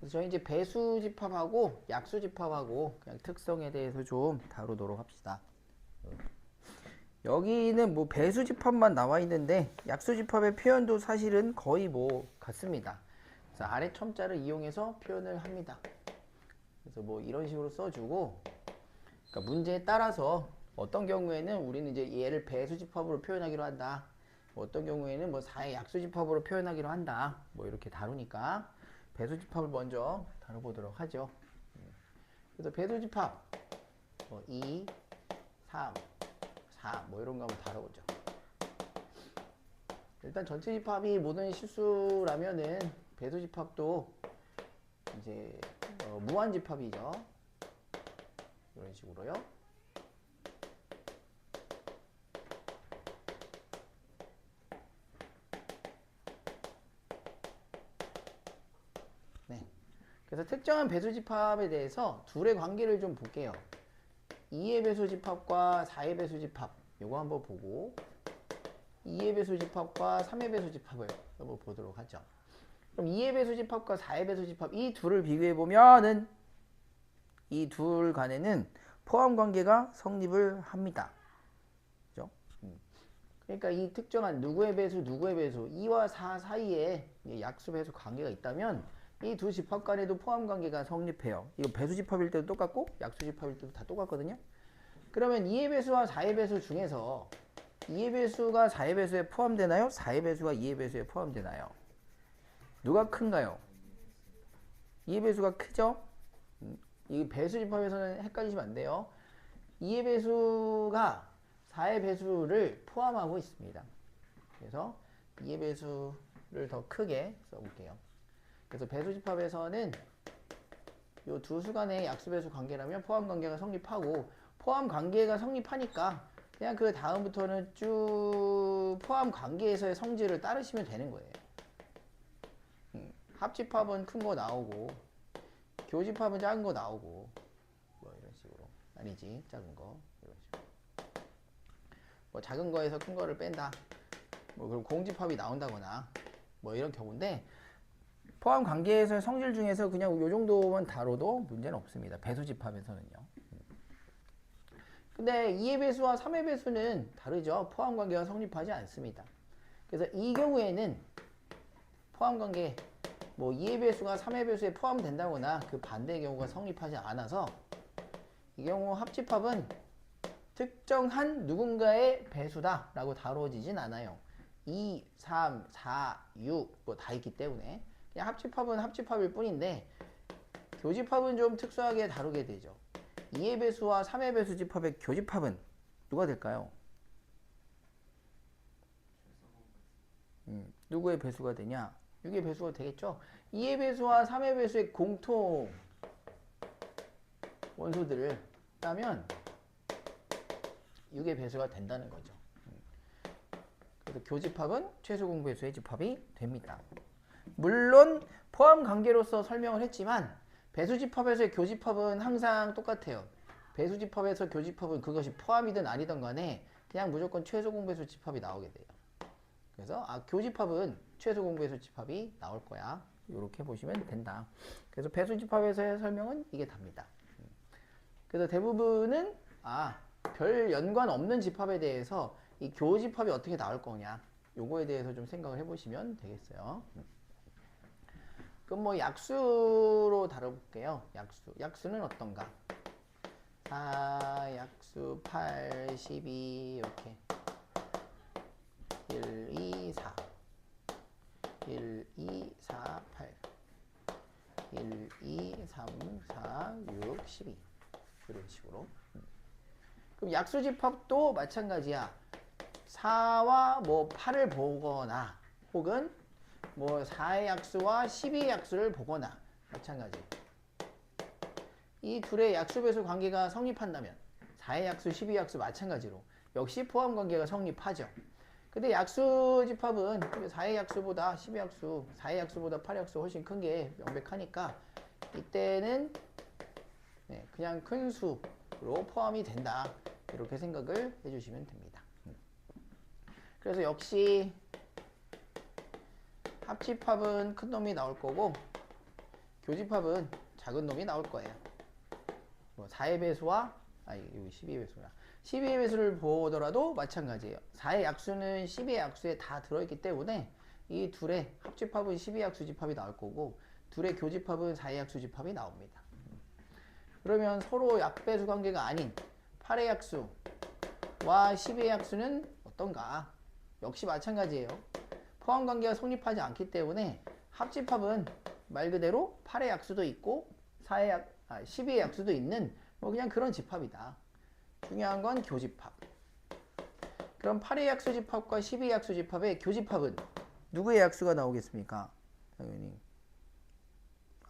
그래서 저희 이제 배수집합하고 약수집합하고 그냥 특성에 대해서 좀 다루도록 합시다. 여기는 뭐 배수집합만 나와 있는데 약수집합의 표현도 사실은 거의 뭐 같습니다. 그래서 아래 첨자를 이용해서 표현을 합니다. 그래서 뭐 이런 식으로 써주고, 그러니까 문제에 따라서 어떤 경우에는 우리는 이제 얘를 배수집합으로 표현하기로 한다. 어떤 경우에는 뭐 4의 약수집합으로 표현하기로 한다. 뭐 이렇게 다루니까 배수집합을 먼저 다뤄보도록 하죠. 그래서 배수집합 뭐 2, 3, 4 뭐 이런 거 한번 다뤄보죠. 일단 전체 집합이 모든 실수라면은 배수집합도 이제 무한집합이죠. 이런 식으로요. 네. 그래서 특정한 배수집합에 대해서 둘의 관계를 좀 볼게요. 2의 배수집합과 4의 배수집합 요거 한번 보고, 2의 배수집합과 3의 배수집합을 한번 보도록 하죠. 그럼 2의 배수집합과 4의 배수집합 이 둘을 비교해 보면은 이 둘 간에는 포함 관계가 성립을 합니다. 그죠? 그러니까 이 특정한 누구의 배수, 누구의 배수, 2와 4 사이에 약수 배수 관계가 있다면 이 두 집합 간에도 포함 관계가 성립해요. 이거 배수 집합일 때도 똑같고 약수 집합일 때도 다 똑같거든요. 그러면 2의 배수와 4의 배수 중에서 2의 배수가 4의 배수에 포함되나요? 4의 배수가 2의 배수에 포함되나요? 누가 큰가요? 2의 배수가 크죠? 이 배수 집합에서는 헷갈리시면 안 돼요. 2의 배수가 4의 배수를 포함하고 있습니다. 그래서 2의 배수를 더 크게 써볼게요. 그래서 배수 집합에서는 이 두 수 간의 약수 배수 관계라면 포함 관계가 성립하고, 포함 관계가 성립하니까 그냥 그 다음부터는 쭉 포함 관계에서의 성질을 따르시면 되는 거예요. 합집합은 큰 거 나오고 교집합은 작은 거 나오고 뭐 이런 식으로. 아니지, 작은 거 이런 식으로. 뭐 작은 거에서 큰 거를 뺀다. 뭐 그럼 공집합이 나온다거나 뭐 이런 경우인데, 포함 관계에서의 성질 중에서 그냥 요 정도만 다뤄도 문제는 없습니다. 배수집합에서는요. 근데 2의 배수와 3의 배수는 다르죠. 포함 관계가 성립하지 않습니다. 그래서 이 경우에는 포함 관계 뭐 2의 배수가 3의 배수에 포함된다거나 그 반대의 경우가 성립하지 않아서 이 경우 합집합은 특정한 누군가의 배수다 라고 다뤄지진 않아요. 2, 3, 4, 6 뭐 다 있기 때문에 그냥 합집합은 합집합일 뿐인데, 교집합은 좀 특수하게 다루게 되죠. 2의 배수와 3의 배수 집합의 교집합은 누가 될까요? 누구의 배수가 되냐? 6의 배수가 되겠죠. 2의 배수와 3의 배수의 공통 원소들을 따면 6의 배수가 된다는 거죠. 그래서 교집합은 최소 공배수의 집합이 됩니다. 물론 포함 관계로서 설명을 했지만 배수집합에서의 교집합은 항상 똑같아요. 배수집합에서 교집합은 그것이 포함이든 아니든 간에 그냥 무조건 최소 공배수 집합이 나오게 돼요. 그래서 교집합은 최소 공배수 집합이 나올 거야. 이렇게 보시면 된다. 그래서 배수집합에서의 설명은 이게 답니다. 그래서 대부분은 별 연관 없는 집합에 대해서 이 교집합이 어떻게 나올 거냐, 요거에 대해서 좀 생각을 해보시면 되겠어요. 그럼 뭐 약수로 다뤄볼게요. 약수는 어떤가? 4, 약수 8, 12 이렇게 1, 2, 4 1, 2, 4, 8 1, 2, 3, 4, 6, 12 이런 식으로. 그럼 약수집합도 마찬가지야. 4와 뭐 8을 보거나 혹은 뭐 4의 약수와 12의 약수를 보거나 마찬가지. 이 둘의 약수배수 관계가 성립한다면 4의 약수, 12의 약수 마찬가지로 역시 포함 관계가 성립하죠. 근데 약수집합은 4의 약수보다 12의 약수, 4의 약수보다 8의 약수 훨씬 큰 게 명백하니까 이때는 그냥 큰 수로 포함이 된다. 이렇게 생각을 해주시면 됩니다. 그래서 역시 합집합은 큰 놈이 나올 거고 교집합은 작은 놈이 나올 거예요. 뭐 4의 배수와 여기 12의 배수나 12의 배수를 보더라도 마찬가지예요. 4의 약수는 12의 약수에 다 들어있기 때문에 이 둘의 합집합은 12의 약수집합이 나올 거고 둘의 교집합은 4의 약수집합이 나옵니다. 그러면 서로 약배수 관계가 아닌 8의 약수와 12의 약수는 어떤가? 역시 마찬가지예요. 포함 관계가 성립하지 않기 때문에 합집합은 말 그대로 8의 약수도 있고 12의 약수도 있는 뭐 그냥 그런 집합이다. 중요한 건 교집합. 그럼 8의 약수 집합과 12의 약수 집합의 교집합은 누구의 약수가 나오겠습니까? 당연히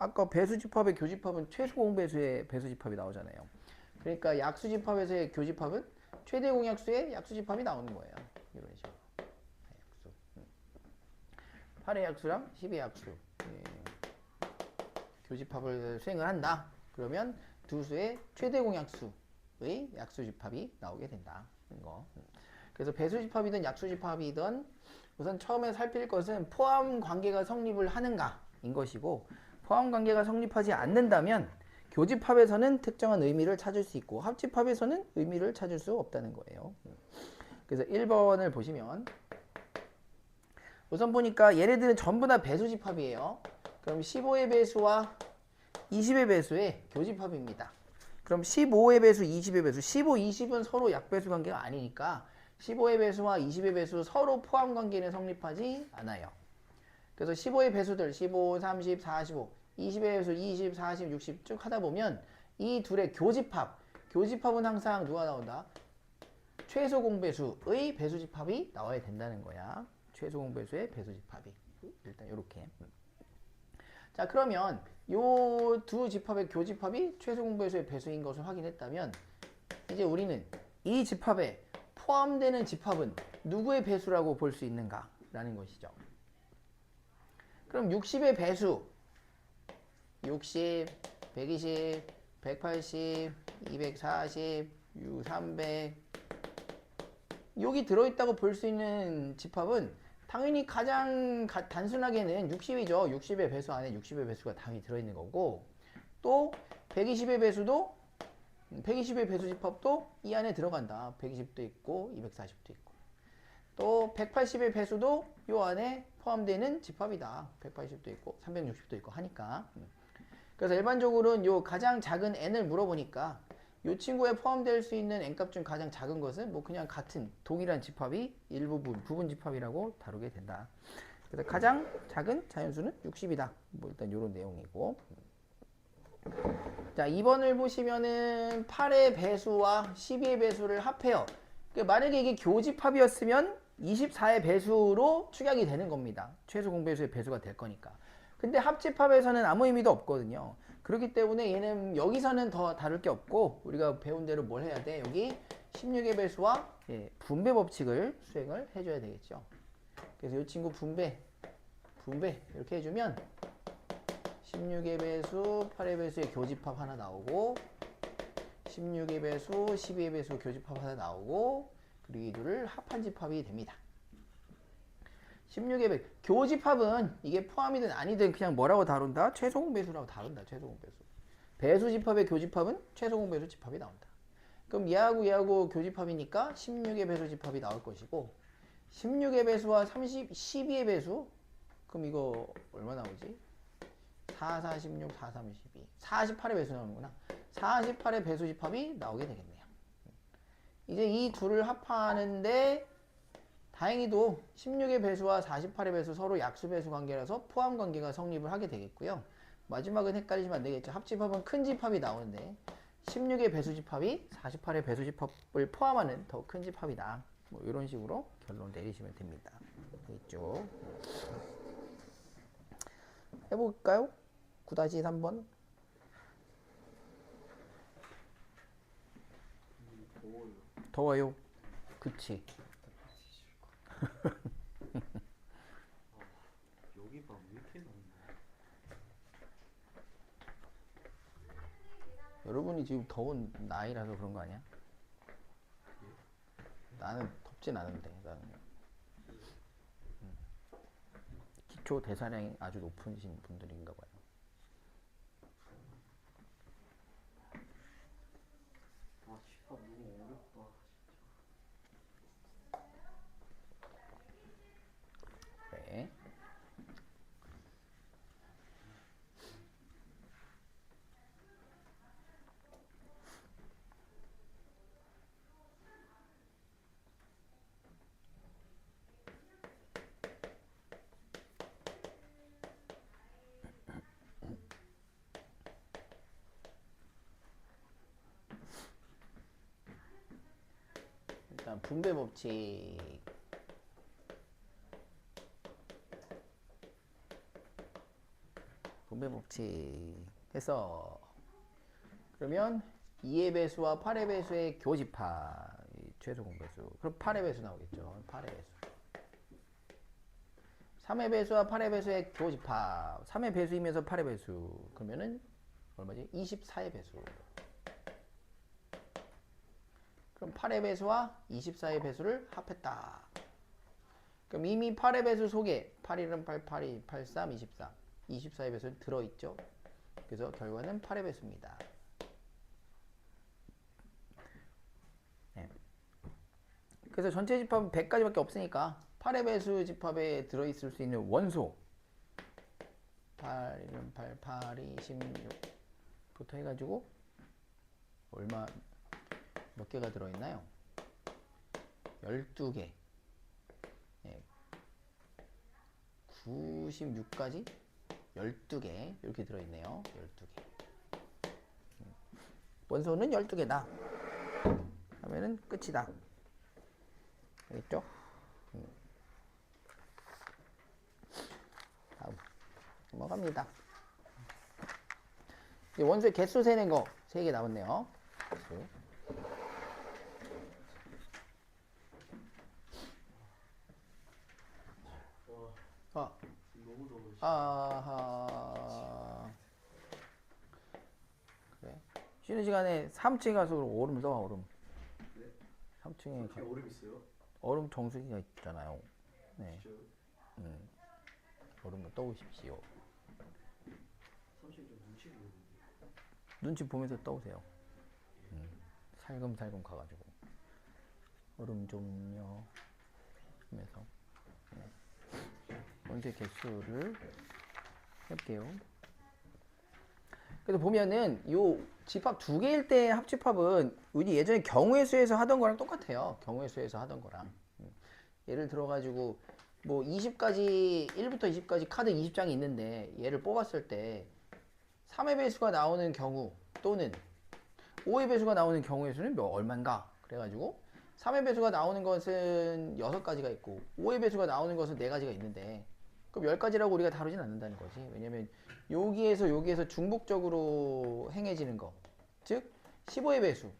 아까 배수집합의 교집합은 최소공배수의 배수집합이 나오잖아요. 그러니까 약수집합에서의 교집합은 최대 공약수의 약수집합이 나오는 거예요. 이런 식으로. 8의 약수랑 10의 약수 교집합을 수행을 한다. 그러면 두 수의 최대 공약수의 약수집합이 나오게 된다. 이거. 그래서 배수집합이든 약수집합이든 우선 처음에 살필 것은 포함 관계가 성립을 하는가인 것이고 포함 관계가 성립하지 않는다면 교집합에서는 특정한 의미를 찾을 수 있고 합집합에서는 의미를 찾을 수 없다는 거예요. 그래서 1번을 보시면 우선 보니까 얘네들은 전부 다 배수집합이에요. 그럼 15의 배수와 20의 배수의 교집합입니다. 그럼 15의 배수, 20의 배수, 15, 20은 서로 약배수 관계가 아니니까 15의 배수와 20의 배수 서로 포함 관계는 성립하지 않아요. 그래서 15의 배수들 15, 30, 45, 20의 배수 20, 40, 60 쭉 하다 보면 이 둘의 교집합은 항상 누가 나온다? 최소 공배수의 배수집합이 나와야 된다는 거야. 최소 공배수의 배수집합이. 일단 이렇게. 자, 그러면 요 두 집합의 교집합이 최소 공배수의 배수인 것을 확인했다면 이제 우리는 이 집합에 포함되는 집합은 누구의 배수라고 볼 수 있는가? 라는 것이죠. 그럼 60의 배수 60, 120, 180, 240, 300 여기 들어있다고 볼 수 있는 집합은 당연히 가장 단순하게는 60이죠. 60의 배수 안에 60의 배수가 당연히 들어있는 거고 또 120의 배수도 120의 배수 집합도 이 안에 들어간다. 120도 있고 240도 있고 또 180의 배수도 이 안에 포함되는 집합이다. 180도 있고 360도 있고 하니까 그래서 일반적으로는 요 가장 작은 n을 물어보니까 이 친구에 포함될 수 있는 n값 중 가장 작은 것은 뭐 그냥 같은 동일한 집합이 부분 집합이라고 다루게 된다. 그래서 가장 작은 자연수는 60이다. 뭐 일단 이런 내용이고. 자, 2번을 보시면은 8의 배수와 12의 배수를 합해요. 그러니까 만약에 이게 교집합이었으면 24의 배수로 축약이 되는 겁니다. 최소 공배수의 배수가 될 거니까. 근데 합집합에서는 아무 의미도 없거든요. 그렇기 때문에 얘는 여기서는 더 다룰 게 없고 우리가 배운 대로 뭘 해야 돼? 여기 16의 배수와 분배 법칙을 수행을 해줘야 되겠죠. 그래서 이 친구 분배 이렇게 해주면 16의 배수, 8의 배수의 교집합 하나 나오고 16의 배수, 12의 배수 교집합 하나 나오고 그리고 이 둘을 합한 집합이 됩니다. 16의 배수. 교집합은 이게 포함이든 아니든 그냥 뭐라고 다룬다? 최소공배수라고 다룬다. 최소공배수. 배수집합의 교집합은 최소공배수 집합이 나온다. 그럼 얘하고 교집합이니까 16의 배수집합이 나올 것이고 16의 배수와 12의 배수 그럼 이거 얼마 나오지? 4, 4, 16, 4, 3, 12 48의 배수 나오는구나. 48의 배수집합이 나오게 되겠네요. 이제 이 둘을 합하는데 다행히도 16의 배수와 48의 배수 서로 약수배수 관계라서 포함 관계가 성립을 하게 되겠고요. 마지막은 헷갈리시면 안 되겠죠. 합집합은 큰 집합이 나오는데 16의 배수집합이 48의 배수집합을 포함하는 더 큰 집합이다. 뭐 이런 식으로 결론 내리시면 됩니다. 있죠. 해볼까요? 9-3번. 더워요. 그치. 여기 봐, 왜 이렇게 많냐? 여러분이 지금 더운 나이라서 그런 거 아니야? 나는 덥진 않은데 나는 기초 대사량이 아주 높으신 분들인가 봐요. 자, 분배 법칙. 분배 법칙 해서 그러면 2의 배수와 8의 배수의 교집합 최소 공배수. 그럼 8의 배수 나오겠죠. 8의 배수. 3의 배수와 8의 배수의 교집합. 3의 배수이면서 8의 배수. 그러면은 얼마지? 24의 배수. 그럼 8의 배수와 24의 배수를 합했다. 그럼 이미 8의 배수 속에 8, 1은 8, 8, 2, 8, 3, 24. 24의 배수는 들어있죠. 그래서 결과는 8의 배수입니다. 네. 그래서 전체 집합은 100가지밖에 없으니까 8의 배수 집합에 들어있을 수 있는 원소 8, 1은 8, 8, 2, 16부터 해가지고 얼마 몇 개가 들어있나요? 12개. 네. 96까지 12개 이렇게 들어있네요. 12개. 원소는 12개다. 하면은 끝이다. 알겠죠? 다음 넘어갑니다. 원소의 개수 세는 거 3개 남았네요. 개수. 너무 더워. 아하. 그래. 쉬는 시간에 3층에 가서 얼음 넣어, 얼음. 네? 3층에 뒤에 얼음 있어요? 얼음 정수기가 있잖아요. 네. 진짜요? 얼음을 떠오십시오. 3층 좀 눈치 보이는데. 눈치 보면서 떠오세요. 살금살금 가가지고 얼음 좀요 하면서 원소의 개수를 해볼게요. 그래서 보면은 요 집합 2개일 때 합집합은 우리 예전에 경우의 수에서 하던 거랑 똑같아요. 경우의 수에서 하던 거랑. 예를 들어 가지고 뭐 20까지 1부터 20까지 카드 20장이 있는데 얘를 뽑았을 때 3의 배수가 나오는 경우 또는 5의 배수가 나오는 경우의 수는 얼마인가? 그래가지고 3의 배수가 나오는 것은 6가지가 있고 5의 배수가 나오는 것은 4가지가 있는데 그럼 10가지라고 우리가 다루진 않는다는 거지. 왜냐면 여기에서 중복적으로 행해지는 거. 즉 15의 배수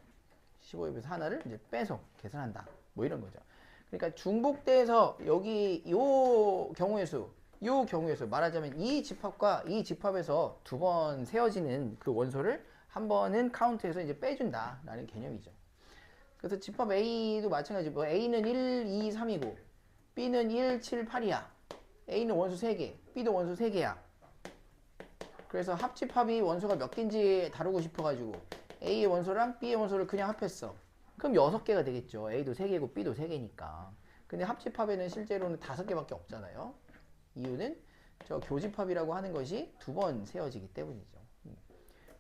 하나를 이제 빼서 계산한다. 뭐 이런 거죠. 그러니까 중복돼서 여기 요 경우의 수 말하자면 이 집합과 이 집합에서 2번 세워지는 그 원소를 한 번은 카운트해서 이제 빼준다라는 개념이죠. 그래서 집합 A도 마찬가지. 뭐 A는 1, 2, 3이고 B는 1, 7, 8이야. A는 원소 3개, B도 원소 3개야. 그래서 합집합이 원소가 몇 개인지 다루고 싶어가지고 A의 원소랑 B의 원소를 그냥 합했어. 그럼 6개가 되겠죠. A도 3개고 B도 3개니까. 근데 합집합에는 실제로는 5개밖에 없잖아요. 이유는 저 교집합이라고 하는 것이 2번 세워지기 때문이죠.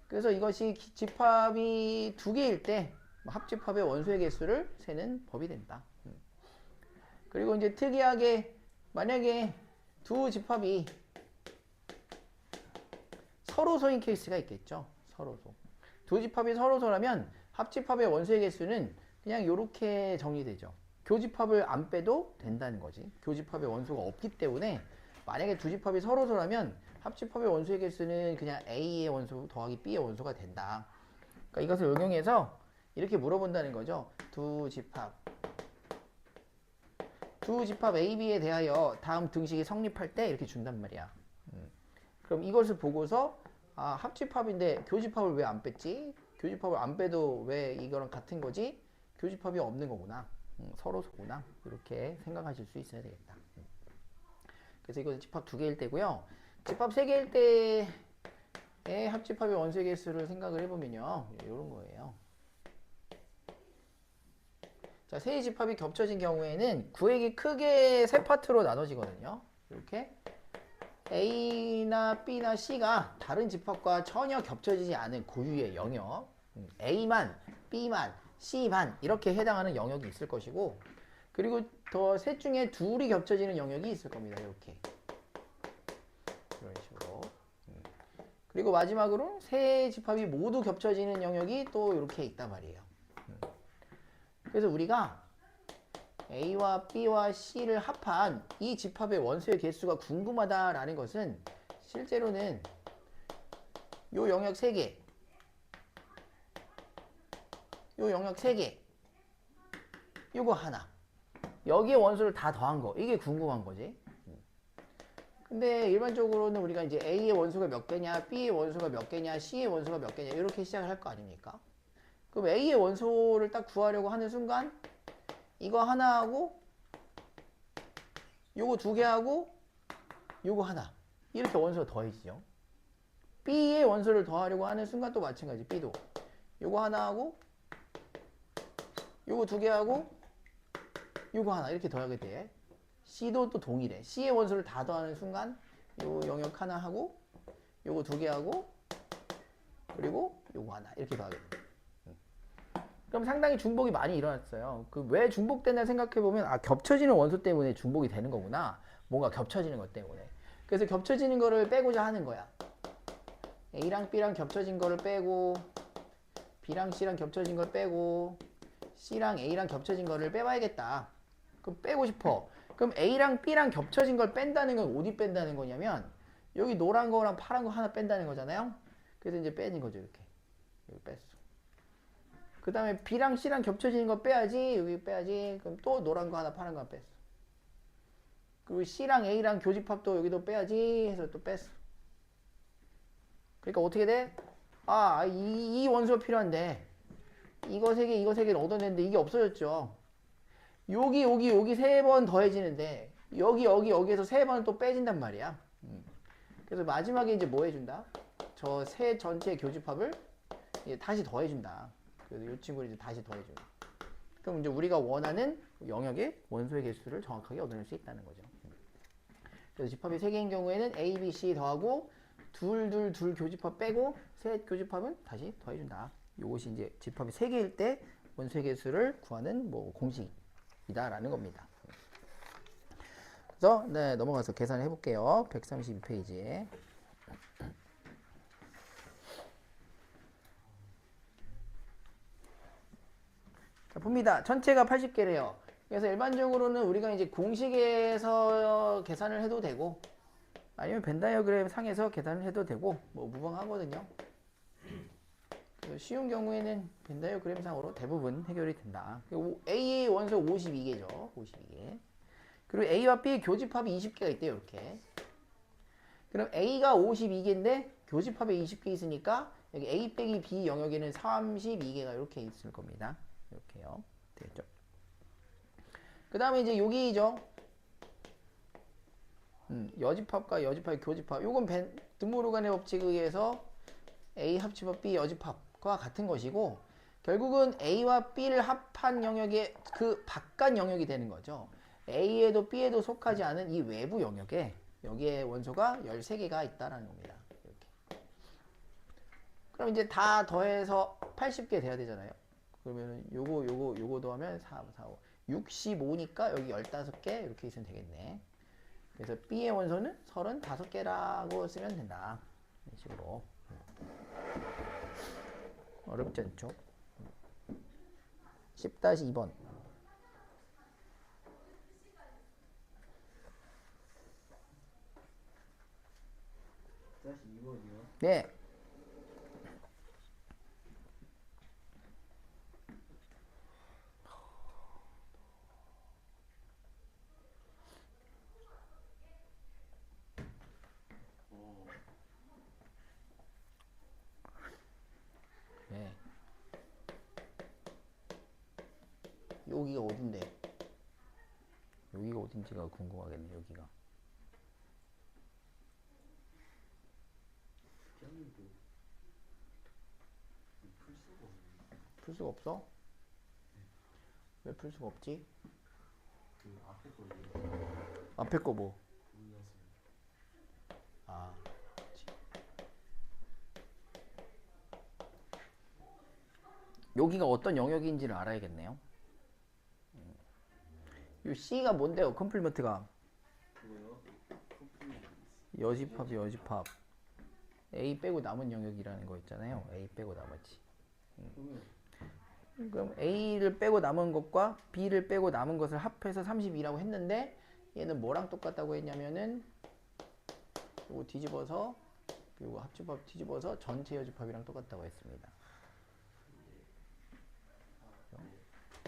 그래서 이것이 집합이 2개일 때 합집합의 원소의 개수를 세는 법이 된다. 그리고 이제 특이하게 만약에 두 집합이 서로소인 케이스가 있겠죠. 서로소. 두 집합이 서로소라면 합집합의 원소의 개수는 그냥 이렇게 정리되죠. 교집합을 안 빼도 된다는 거지. 교집합의 원소가 없기 때문에 만약에 두 집합이 서로소라면 합집합의 원소의 개수는 그냥 A의 원소 더하기 B의 원소가 된다. 그러니까 이것을 응용해서 이렇게 물어본다는 거죠. 두 집합 A, B에 대하여 다음 등식이 성립할 때 이렇게 준단 말이야. 그럼 이것을 보고서 아, 합집합인데 교집합을 왜 안 뺐지? 교집합을 안 빼도 왜 이거랑 같은 거지? 교집합이 없는 거구나. 서로소구나. 이렇게 생각하실 수 있어야 되겠다. 그래서 이것은 집합 2개일 때고요. 집합 3개일 때의 합집합의 원소의 개수를 생각을 해보면요. 이런 거예요. 자, 세 집합이 겹쳐진 경우에는 구획이 크게 세 파트로 나눠지거든요. 이렇게 A나 B나 C가 다른 집합과 전혀 겹쳐지지 않은 고유의 영역, A만, B만, C만 이렇게 해당하는 영역이 있을 것이고, 그리고 더 셋 중에 둘이 겹쳐지는 영역이 있을 겁니다. 이렇게 이런 식으로. 그리고 마지막으로 세 집합이 모두 겹쳐지는 영역이 또 이렇게 있단 말이에요. 그래서 우리가 A와 B와 C를 합한 이 집합의 원소의 개수가 궁금하다라는 것은 실제로는 요 영역 3개, 요 영역 3개, 요거 하나. 여기에 원소를 다 더한 거. 이게 궁금한 거지. 근데 일반적으로는 우리가 이제 A의 원소가 몇 개냐, B의 원소가 몇 개냐, C의 원소가 몇 개냐 이렇게 시작을 할 거 아닙니까? 그럼 A의 원소를 딱 구하려고 하는 순간 이거 하나 하고 요거 2개 하고 요거 하나 이렇게 원소가 더해지죠. B의 원소를 더하려고 하는 순간 또 마찬가지. B도 요거 하나 하고 요거 2개 하고 요거 하나 이렇게 더하게 돼. C도 또 동일해. C의 원소를 다 더하는 순간 요 영역 하나 하고 요거 2개 하고 그리고 요거 하나 이렇게 더하게 돼. 그럼 상당히 중복이 많이 일어났어요. 그 왜 중복된다 생각해보면 아 겹쳐지는 원소 때문에 중복이 되는 거구나. 뭔가 겹쳐지는 것 때문에. 그래서 겹쳐지는 거를 빼고자 하는 거야. A랑 B랑 겹쳐진 거를 빼고 B랑 C랑 겹쳐진 걸 빼고 C랑 A랑 겹쳐진 거를 빼봐야겠다. 그럼 빼고 싶어. 그럼 A랑 B랑 겹쳐진 걸 뺀다는 건 어디 뺀다는 거냐면 여기 노란 거랑 파란 거 하나 뺀다는 거잖아요. 그래서 이제 빼는 거죠. 이렇게. 여기 뺐어. 그 다음에 B랑 C랑 겹쳐지는 거 빼야지. 여기 빼야지. 그럼 또 노란 거 하나 파란 거 하나 뺐어. 그리고 C랑 A랑 교집합도 여기도 빼야지 해서 또 뺐어. 그러니까 어떻게 돼? 아, 이 원소가 필요한데 이거 3개 이거 3개를 얻어냈는데 이게 없어졌죠. 여기 3번 더해지는데 여기에서 3번 또 빼진단 말이야. 그래서 마지막에 이제 뭐 해준다? 저 세 전체 교집합을 이제 다시 더해준다. 그래서 이 친구를 이제 다시 더해준다. 그럼 이제 우리가 원하는 영역의 원소의 개수를 정확하게 얻어낼 수 있다는 거죠. 그래서 집합이 3개인 경우에는 A, B, C 더하고 둘 교집합 빼고 셋 교집합은 다시 더해준다. 이것이 이제 집합이 3개일 때 원소의 개수를 구하는 뭐 공식이다라는 겁니다. 그래서 네, 넘어가서 계산을 해볼게요. 132페이지에. 자, 봅니다. 전체가 80개래요. 그래서 일반적으로는 우리가 이제 공식에서 계산을 해도 되고 아니면 벤 다이어그램 상에서 계산을 해도 되고 뭐 무방하거든요. 쉬운 경우에는 벤 다이어그램 상으로 대부분 해결이 된다. A의 원소 52개죠. 52개. 그리고 A와 B의 교집합이 20개가 있대요. 이렇게. 그럼 A가 52개인데 교집합에 20개 있으니까 여기 A 빼기 B 영역에는 32개가 이렇게 있을 겁니다. 이렇게요. 되겠죠? 그 다음에 이제 여기죠. 여집합과 여집합의 교집합. 요건 드모르간의 법칙에 의해서 A 합집합 B 여집합과 같은 것이고 결국은 A와 B를 합한 영역의 그 바깥 영역이 되는 거죠. A에도 B에도 속하지 않은 이 외부 영역에 여기에 원소가 13개가 있다라는 겁니다. 이렇게. 그럼 이제 다 더해서 80개 돼야 되잖아요. 그러면 요거 더하면 4, 5, 65니까 여기 15개 이렇게 있으면 되겠네. 그래서 B의 원소는 35개라고 쓰면 된다. 이런 식으로. 어렵지 않죠? 10-2번. 2번이요? 네. 네. 여기가 어딘데? 여기가 어딘지가 궁금하겠네. 여기가. 풀 수가 없어? 왜 풀 수가 없지? 그 앞에 거 앞에 거 뭐? 몰랐어요. 아, 그렇지. 여기가 어떤 영역인지를 알아야겠네요. 이 C가 뭔데요? 컴플리먼트가 그거요? 여집합, 여집합. A 빼고 남은 영역이라는 거 있잖아요. A 빼고 나머지. 그러면 그럼 A를 빼고 남은 것과 B를 빼고 남은 것을 합해서 32라고 했는데 얘는 뭐랑 똑같다고 했냐면은 요거 뒤집어서 요거 합집합 뒤집어서 전체 여집합이랑 똑같다고 했습니다.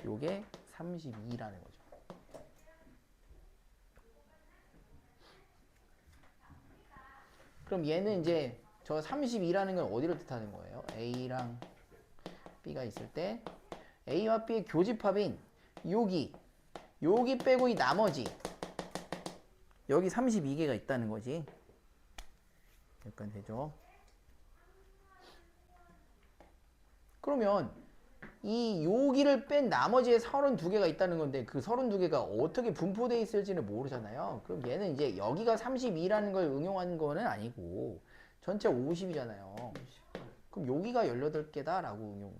요게 32라는 거죠. 그럼 얘는 이제 저 32라는 건 어디를 뜻하는 거예요? A랑 B가 있을 때 A와 B의 교집합인 여기 빼고 이 나머지 여기 32개가 있다는 거지. 여기까지 되죠. 그러면 이 여기를 뺀 나머지에 32개가 있다는 건데 그 32개가 어떻게 분포되어 있을지는 모르잖아요. 그럼 얘는 이제 여기가 32라는 걸 응용한 거는 아니고 전체 50이잖아요. 그럼 여기가 18개다 라고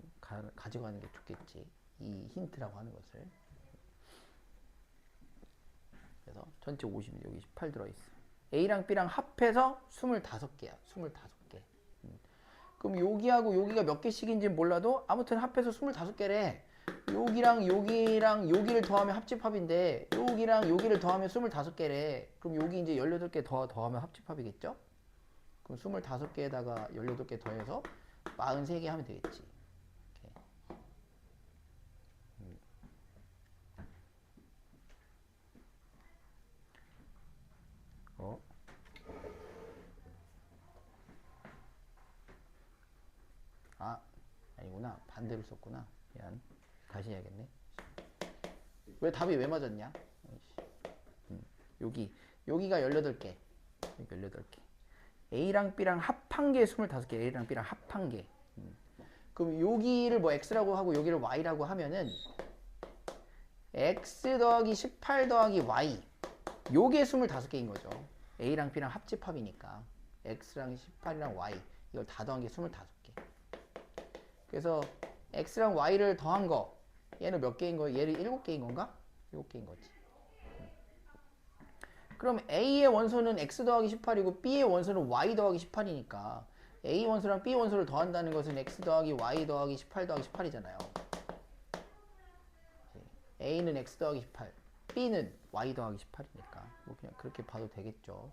가져가는 게 좋겠지. 이 힌트라고 하는 것을. 그래서 전체 50, 여기 18 들어있어. A랑 B랑 합해서 25개야. 25개. 그럼 여기하고 여기가 몇 개씩인지 몰라도 아무튼 합해서 25개래. 여기랑 여기랑 여기를 더하면 합집합인데 여기랑 여기를 더하면 25개래. 그럼 여기 이제 18개 더하면 합집합이겠죠? 그럼 25개에다가 18개 더해서 43개 하면 되겠지. 이렇게. 아니구나. 반대로 썼구나. 미안. 다시 해야겠네. 왜 답이 왜 맞았냐? 여기가 18개. 여기 18개. A랑 B랑 합한 게 25개. A랑 B랑 합한 게. 그럼 여기를 뭐 X라고 하고 여기를 Y라고 하면은 X 더하기 18 더하기 Y. 요게 25개인 거죠. A랑 B랑 합집합이니까. X랑 18이랑 Y. 이걸 다 더한 게 25개. 그래서 X랑 Y를 더한 거. 얘는 몇 개인 거예요? 얘를 7개인 건가? 7개인 거지. 그럼 A의 원소는 X 더하기 18이고 B의 원소는 Y 더하기 18이니까 A 원소랑 B 원소를 더한다는 것은 X 더하기 Y 더하기 18 더하기 18이잖아요. A는 X 더하기 18, B는 Y 더하기 18이니까 뭐 그냥 그렇게 봐도 되겠죠.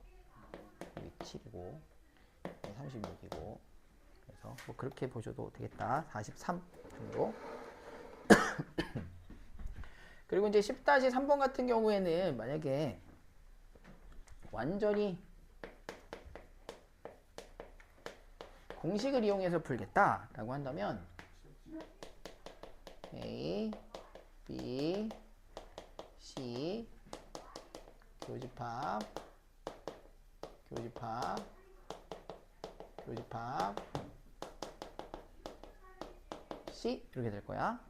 여기 7이고 36이고 그래서 뭐 그렇게 보셔도 되겠다. 43 정도. 그리고 이제 10-3번 같은 경우에는 만약에 완전히 공식을 이용해서 풀겠다라고 한다면 A, B, C 교집합 C 이렇게 될 거야.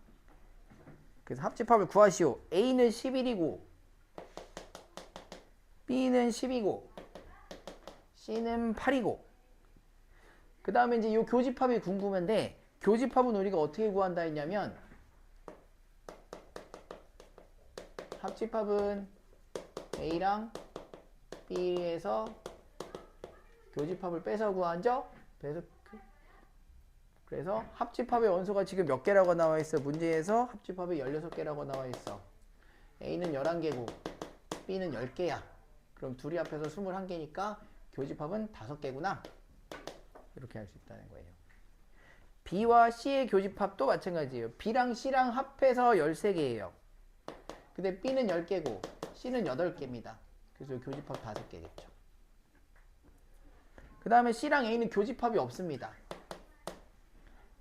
그래서 합집합을 구하시오. A는 11이고 B는 10이고 C는 8이고 그 다음에 이제 이 교집합이 궁금한데 교집합은 우리가 어떻게 구한다 했냐면 합집합은 A랑 B에서 교집합을 빼서 구하죠. 그래서 합집합의 원소가 지금 몇 개라고 나와 있어? 문제에서 합집합이 16개라고 나와 있어. A는 11개고 B는 10개야. 그럼 둘이 합해서 21개니까 교집합은 5개구나. 이렇게 할 수 있다는 거예요. B와 C의 교집합도 마찬가지예요. B랑 C랑 합해서 13개예요. 근데 B는 10개고 C는 8개입니다. 그래서 교집합 5개겠죠. 그 다음에 C랑 A는 교집합이 없습니다.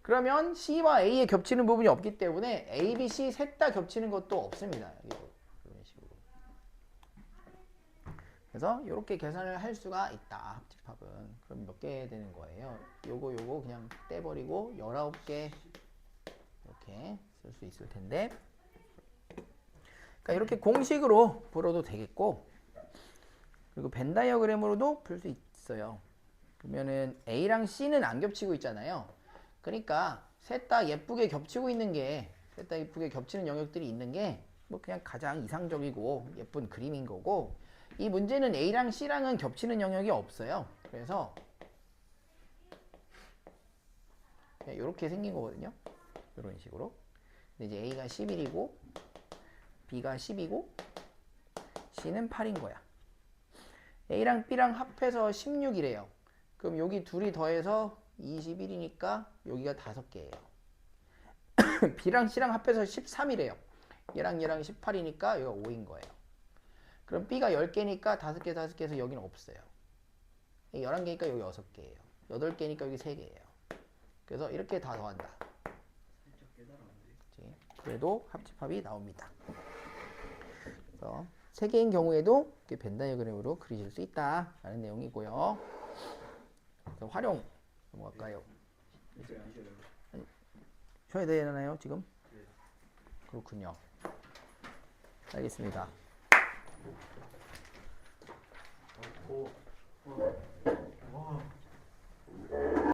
그러면 C와 A에 겹치는 부분이 없기 때문에 A, B, C 셋 다 겹치는 것도 없습니다. 여기도 이런 식으로. 그래서 이렇게 계산을 할 수가 있다. 합집합은. 그럼 몇 개 되는 거예요? 요거 그냥 떼버리고 19개 이렇게 쓸 수 있을 텐데 그러니까 이렇게 공식으로 풀어도 되겠고 그리고 벤 다이어그램으로도 풀 수 있어요. 그러면은 A랑 C는 안 겹치고 있잖아요. 그러니까 셋 다 예쁘게 겹치고 있는 게 셋 다 예쁘게 겹치는 영역들이 있는 게 뭐 그냥 가장 이상적이고 예쁜 그림인 거고 이 문제는 A랑 C랑은 겹치는 영역이 없어요. 그래서 이렇게 생긴 거거든요. 이런 식으로. 근데 이제 A가 11이고 B가 10이고 C는 8인 거야. A랑 B랑 합해서 16이래요. 그럼 여기 둘이 더해서 21이니까 여기가 5개예요. B랑 C랑 합해서 13이래요. 얘랑 얘랑 18이니까 여기가 5인 거예요. 그럼 B가 10개니까 5개, 5개에서 여기는 없어요. 11개니까 여기 6개예요. 8개니까 여기 3개예요. 그래서 이렇게 다 더한다. 살짝 깨달았는데. 그치? 그래도 합집합이 나옵니다. 그래서 3개인 경우에도 이렇게 벤 다이어그램으로 그리실 수 있다라는 내용이고요. 그래서 활용 넘어갈까요? 이제 안 쉬어요. 쉬어야 되나요 지금? 네. 그렇군요. 알겠습니다. 와.